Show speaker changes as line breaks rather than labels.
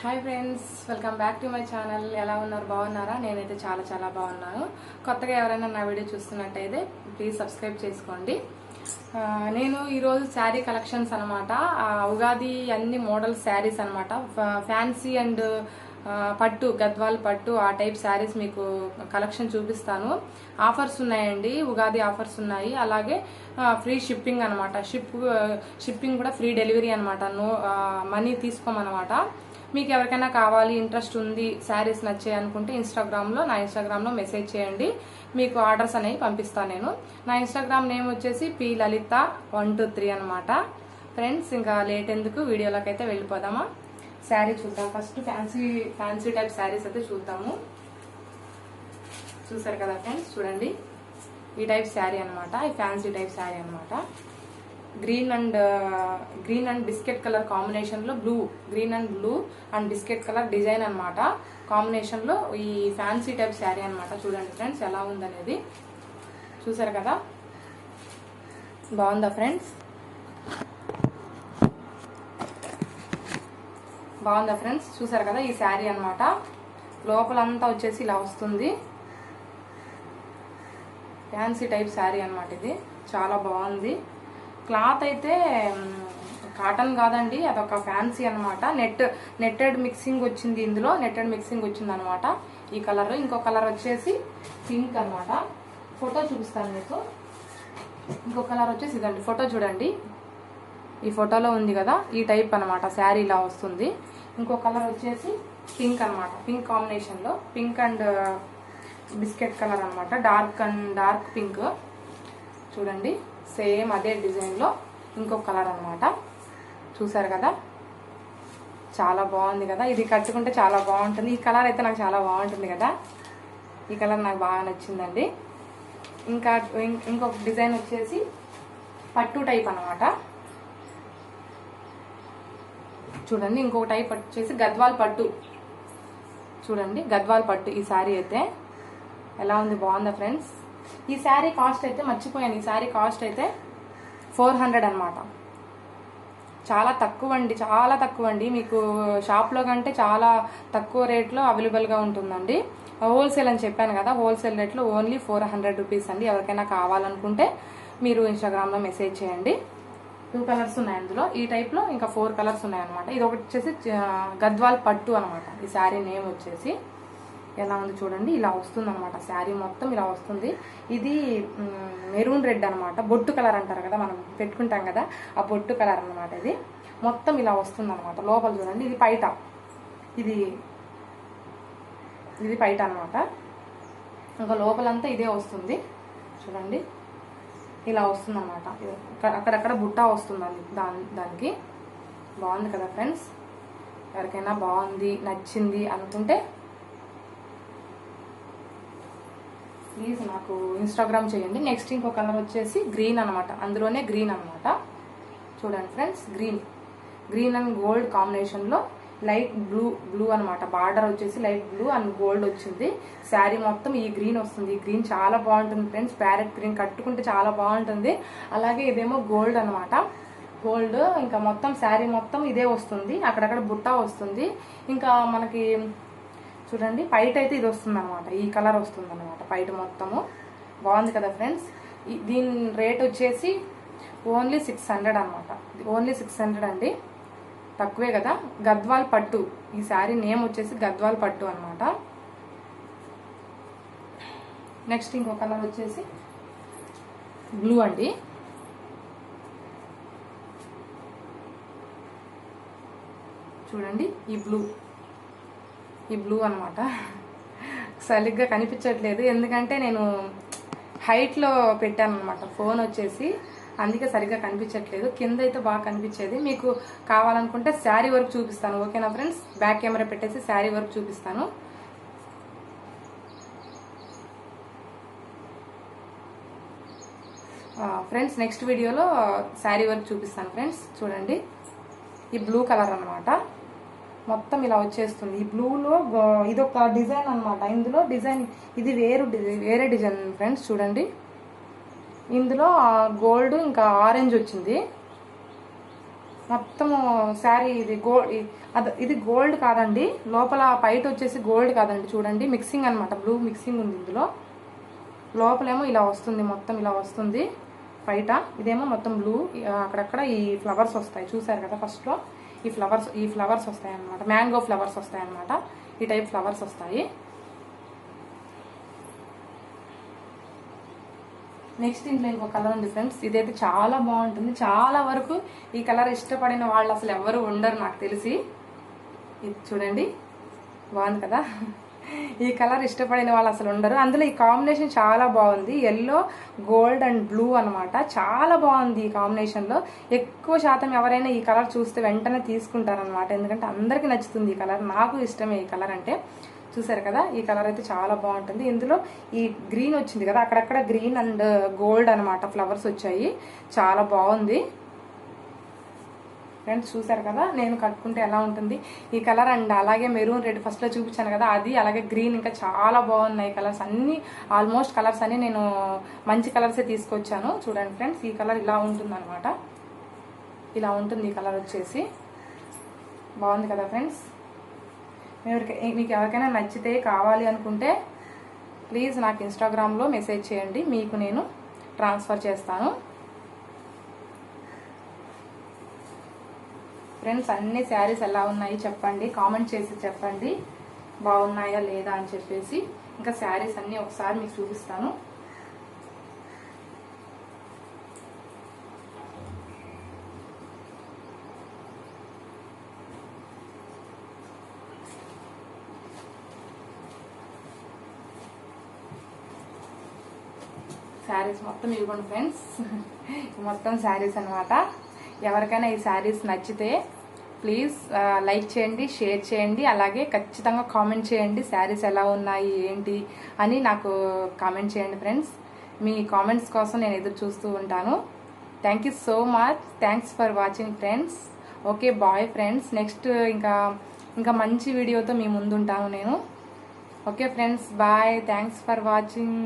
Hi friends, welcome back to my channel. ఎలా ఉన్నారు? బాగున్నారా? నేనైతే చాలా చాలా బాగున్నాను. కొత్తగా ఎవరైనా నా వీడియో చూస్తున్నట్టయితే ప్లీజ్ సబ్స్క్రైబ్ చేసుకోండి. నేను ఈరోజు శారీ కలెక్షన్స్ అనమాట. ఉగాది అన్ని మోడల్ శారీస్ అనమాట. ఫ్యాన్సీ అండ్ పట్టు, గద్వాల్ పట్టు ఆ టైప్ శారీస్ మీకు కలెక్షన్ చూపిస్తాను. ఆఫర్స్ ఉన్నాయండి, ఉగాది ఆఫర్స్ ఉన్నాయి. అలాగే ఫ్రీ షిప్పింగ్ అనమాట. షిప్పింగ్ కూడా ఫ్రీ డెలివరీ అనమాట. నో మనీ తీసుకోమన్నమాట. మీకు ఎవరికైనా కావాలి, ఇంట్రెస్ట్ ఉంది, శారీస్ నచ్చాయి అనుకుంటే నా ఇన్స్టాగ్రామ్లో మెసేజ్ చేయండి. మీకు ఆర్డర్స్ అనేవి పంపిస్తాను నేను. నా ఇన్స్టాగ్రామ్ నేమ్ వచ్చేసి PLalita123 అనమాట. ఫ్రెండ్స్, ఇంకా లేట్ ఎందుకు, వీడియోలోకి అయితే వెళ్ళిపోదామా. శారీ చూద్దాం. ఫస్ట్ ఫ్యాన్సీ టైప్ శారీస్ అయితే చూద్దాము. చూసారు కదా ఫ్రెండ్స్, చూడండి ఈ టైప్ శారీ అనమాట. ఈ ఫ్యాన్సీ టైప్ శారీ అనమాట. Green and biscuit colour combination లో green and blue and biscuit colour design అనమాట. కాంబినేషన్ లో ఈ ఫ్యాన్సీ టైప్ శారీ అనమాట. చూడండి ఫ్రెండ్స్ ఎలా ఉందనేది. చూసారు కదా, బాగుందా ఫ్రెండ్స్? బాగుందా ఫ్రెండ్స్? చూసారు కదా ఈ శారీ అనమాట. లోపలంతా వచ్చేసి ఇలా వస్తుంది. ఫ్యాన్సీ టైప్ శారీ అనమాట. ఇది చాలా బాగుంది. క్లాత్ అయితే కాటన్ కాదండి, అదొక ఫ్యాన్సీ అనమాట. నెట్టెడ్ మిక్సింగ్ వచ్చింది. ఇందులో నెట్టెడ్ మిక్సింగ్ వచ్చింది అనమాట. ఈ కలర్. ఇంకో కలర్ వచ్చేసి పింక్ అనమాట. ఫోటో చూపిస్తాను మీకు. ఇంకో కలర్ వచ్చేసి ఇదండి, ఫోటో చూడండి. ఈ ఫోటోలో ఉంది కదా, ఈ టైప్ అనమాట. శారీ ఇలా వస్తుంది. ఇంకో కలర్ వచ్చేసి పింక్ అనమాట. పింక్ కాంబినేషన్ లో పింక్ అండ్ బిస్కెట్ కలర్ అనమాట. Dark pink. చూడండి, సేమ్ అదే డిజైన్ లో ఇంకొక కలర్ అనమాట. చూసారు కదా, చాలా బాగుంది కదా. ఇది కట్టుకుంటే చాలా బాగుంటుంది. ఈ కలర్ అయితే నాకు చాలా బాగుంటుంది కదా. ఈ కలర్ నాకు బాగా నచ్చిందండి. ఇంకొక డిజైన్ వచ్చేసి పట్టు టైప్ అనమాట. చూడండి, ఇంకొక టైప్ వచ్చేసి గద్వాల్ పట్టు. చూడండి, గద్వాల్ పట్టు. ఈ శారీ అయితే ఎలా ఉంది? బాగుందా ఫ్రెండ్స్? ఈ శారీ కాస్ట్ అయితే మర్చిపోయాను. ఈ శారీ కాస్ట్ అయితే 400 అనమాట. చాలా తక్కువ అండి, చాలా తక్కువ అండి. మీకు షాప్లో కంటే చాలా తక్కువ రేట్లో అవైలబుల్గా ఉంటుందండి. హోల్సేల్ అని చెప్పాను కదా, హోల్సేల్ రేట్లో ఓన్లీ 400 రూపీస్ అండి. ఎవరికైనా కావాలనుకుంటే మీరు ఇన్స్టాగ్రామ్లో మెసేజ్ చేయండి. 2 కలర్స్ ఉన్నాయి అందులో. ఈ టైప్లో ఇంకా 4 కలర్స్ ఉన్నాయన్నమాట. ఇది ఒకటి వచ్చేసి గద్వాల్ పట్టు అనమాట. ఈ శారీ నేమ్ వచ్చేసి ఎలా ఉంది చూడండి. ఇలా వస్తుంది అనమాట. శారీ మొత్తం ఇలా వస్తుంది. ఇది మెరూన్ రెడ్ అనమాట. బొట్టు కలర్ అంటారు కదా, మనం పెట్టుకుంటాం కదా, ఆ బొట్టు కలర్ అనమాట. ఇది మొత్తం ఇలా వస్తుంది అనమాట. లోపల చూడండి, ఇది పైట. ఇది పైట అనమాట. ఇంకా లోపలంతా ఇదే వస్తుంది. చూడండి, ఇలా వస్తుంది అనమాట. అక్కడక్కడ బుట్ట వస్తుంది దానికి. బాగుంది కదా ఫ్రెండ్స్? ఎవరికైనా బాగుంది, నచ్చింది అనుకుంటే ప్లీజ్ నాకు ఇన్స్టాగ్రామ్ చేయండి. నెక్స్ట్ ఇంకో కలర్ వచ్చేసి గ్రీన్ అనమాట. అందులోనే గ్రీన్ అనమాట. చూడండి ఫ్రెండ్స్, గ్రీన్ అండ్ గోల్డ్ కాంబినేషన్లో లైట్ బ్లూ అనమాట. బార్డర్ వచ్చేసి లైట్ బ్లూ అండ్ గోల్డ్ వచ్చింది. శారీ మొత్తం ఈ గ్రీన్ వస్తుంది. ఈ గ్రీన్ చాలా బాగుంటుంది ఫ్రెండ్స్. ప్యారెట్ గ్రీన్ కట్టుకుంటే చాలా బాగుంటుంది. అలాగే ఇదేమో గోల్డ్ అనమాట. గోల్డ్ ఇంకా మొత్తం శారీ మొత్తం ఇదే వస్తుంది. అక్కడక్కడ బుట్ట వస్తుంది. ఇంకా మనకి చూడండి, పైట అయితే ఇది వస్తుంది అనమాట. ఈ కలర్ వస్తుంది అనమాట పైట మొత్తము. బాగుంది కదా ఫ్రెండ్స్? దీని రేట్ వచ్చేసి ఓన్లీ 600 అనమాట. ఓన్లీ 600 అండి, తక్కువే కదా. గద్వాల్ పట్టు. ఈ శారీ నేమ్ వచ్చేసి గద్వాల్ పట్టు అనమాట. నెక్స్ట్ ఇంకో కలర్ వచ్చేసి బ్లూ అండి. చూడండి, ఈ బ్లూ అనమాట. సరిగ్గా కనిపించట్లేదు, ఎందుకంటే నేను హైట్లో పెట్టాను అనమాట ఫోన్ వచ్చేసి, అందుకే సరిగ్గా కనిపించట్లేదు. కింద అయితే బాగా కనిపించేది. మీకు కావాలనుకుంటే శారీ వర్క్ చూపిస్తాను, ఓకేనా ఫ్రెండ్స్? బ్యాక్ కెమెరా పెట్టేసి శారీ వర్క్ చూపిస్తాను. ఫ్రెండ్స్, నెక్స్ట్ వీడియోలో శారీ వర్క్ చూపిస్తాను ఫ్రెండ్స్. చూడండి, ఈ బ్లూ కలర్ అనమాట. మొత్తం ఇలా వచ్చేస్తుంది. ఈ బ్లూలో ఇదొక డిజైన్ అనమాట. ఇందులో డిజైన్ ఇది వేరే డిజైన్ ఫ్రెండ్స్. చూడండి, ఇందులో గోల్డ్ ఇంకా ఆరెంజ్ వచ్చింది. మొత్తము శారీ ఇది ఇది గోల్డ్ కాదండి, లోపల పైట వచ్చేసి గోల్డ్ కాదండి, చూడండి మిక్సింగ్ అనమాట, బ్లూ మిక్సింగ్ ఉంది ఇందులో. లోపలేమో ఇలా వస్తుంది, మొత్తం ఇలా వస్తుంది పైట, ఇదేమో మొత్తం బ్లూ. అక్కడక్కడ ఈ ఫ్లవర్స్ వస్తాయి, చూసారు కదా ఫస్ట్లో ఈ ఫ్లవర్స్ వస్తాయి అనమాట, మ్యాంగో ఫ్లవర్స్ వస్తాయి అనమాట, ఈ టైప్ ఫ్లవర్స్ వస్తాయి. నెక్స్ట్ ఇంట్లో ఇంకో కలర్ ఉంది ఫ్రెండ్స్, ఇదైతే చాలా బాగుంటుంది. చాలా వరకు ఈ కలర్ ఇష్టపడిన వాళ్ళు అసలు ఎవరు ఉండరు నాకు తెలిసి. ఇది చూడండి, బాగుంది కదా. ఈ కలర్ ఇష్టపడిన వాళ్ళు అసలు ఉండరు. అందులో ఈ కాంబినేషన్ చాలా బాగుంది, ఎల్లో గోల్డ్ అండ్ బ్లూ అనమాట, చాలా బాగుంది ఈ కాంబినేషన్లో. ఎక్కువ శాతం ఎవరైనా ఈ కలర్ చూస్తే వెంటనే తీసుకుంటారనమాట, ఎందుకంటే అందరికీ నచ్చుతుంది ఈ కలర్, నాకు ఇష్టమే ఈ కలర్ అంటే. చూసారు కదా, ఈ కలర్ అయితే చాలా బాగుంటుంది. ఇందులో ఈ గ్రీన్ వచ్చింది కదా, అక్కడక్కడ గ్రీన్ అండ్ గోల్డ్ అనమాట ఫ్లవర్స్ వచ్చాయి, చాలా బాగుంది ఫ్రెండ్స్. చూసారు కదా నేను కట్టుకుంటే ఎలా ఉంటుంది ఈ కలర్. అండ్ అలాగే మెరూన్ రెడ్ ఫస్ట్లో చూపించాను కదా అది, అలాగే గ్రీన్, ఇంకా చాలా బాగున్నాయి కలర్స్ అన్నీ. ఆల్మోస్ట్ కలర్స్ అన్నీ నేను మంచి కలర్సే తీసుకొచ్చాను. చూడండి ఫ్రెండ్స్, ఈ కలర్ ఇలా ఉంటుంది అనమాట, ఇలా ఉంటుంది ఈ కలర్ వచ్చేసి. బాగుంది కదా ఫ్రెండ్స్. మీకు ఎవరికైనా నచ్చితే కావాలి అనుకుంటే ప్లీజ్ నాకు ఇన్స్టాగ్రామ్లో మెసేజ్ చేయండి, మీకు నేను ట్రాన్స్ఫర్ చేస్తాను ఫ్రెండ్స్. అన్ని శారీస్ ఎలా ఉన్నాయి చెప్పండి, కామెంట్ చేసి చెప్పండి బాగున్నాయా లేదా అని చెప్పేసి. ఇంకా శారీస్ అన్నీ ఒకసారి మీకు చూపిస్తాను. శారీస్ మొత్తం ఇవ్వండి ఫ్రెండ్స్, మొత్తం శారీస్ అనమాట. ఎవరికైనా ఈ శారీస్ నచ్చితే ప్లీజ్ లైక్ చేయండి, షేర్ చేయండి, అలాగే ఖచ్చితంగా కామెంట్ చేయండి శారీస్ ఎలా ఉన్నాయి ఏంటి అని నాకు కామెంట్ చేయండి ఫ్రెండ్స్. మీ కామెంట్స్ కోసం నేను ఎదురు చూస్తూ ఉంటాను. Thank you so much, thanks for watching friends. Okay bye friends, next ఇంకా మంచి వీడియోతో మీ ముందుంటాను నేను. Okay friends, bye, thanks for watching.